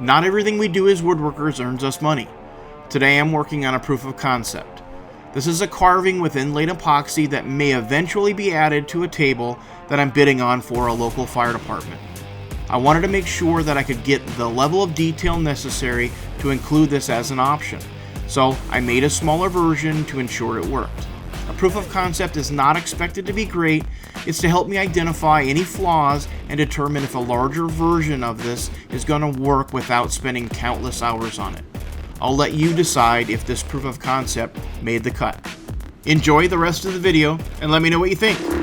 Not everything we do as woodworkers earns us money. Today I'm working on a proof of concept. This is a carving with inlaid epoxy that may eventually be added to a table that I'm bidding on for a local fire department. I wanted to make sure that I could get the level of detail necessary to include this as an option, so I made a smaller version to ensure it worked. A proof of concept is not expected to be great. It's to help me identify any flaws and determine if a larger version of this is going to work without spending countless hours on it. I'll let you decide if this proof of concept made the cut. Enjoy the rest of the video and let me know what you think.